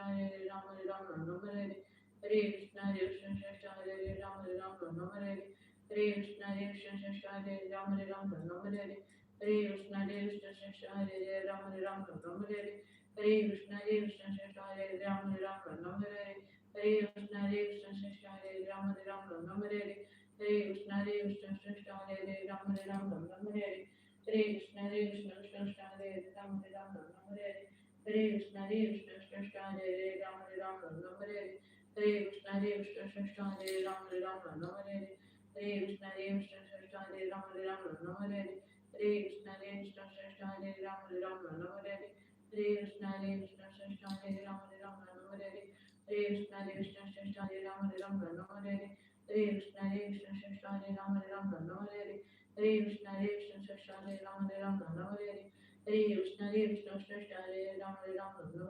Hare Ram Ram Hare Hare Krishna Hare Krishna Hare Ram Hare Hare Krishna Hare Krishna Hare Ram Hare Hare Krishna Hare Krishna Hare Ram Hare Hare Krishna Hare Krishna Hare Ram Hare Hare Krishna Hare Krishna Hare Ram Hare Hare Krishna Hare Krishna Hare Ram Hare Hare Krishna Hare Krishna Hare Ram Hare Hare Krishna Hare Krishna Hare Ram Hare Hare Krishna Hare Krishna Hare Ram Hare Hare Krishna Hare Krishna Hare Ram Hare Hare Krishna Hare Krishna Hare Ram Hare Hare Krishna Hare Krishna Hare Ram Hare Hare Krishna Hare Krishna Hare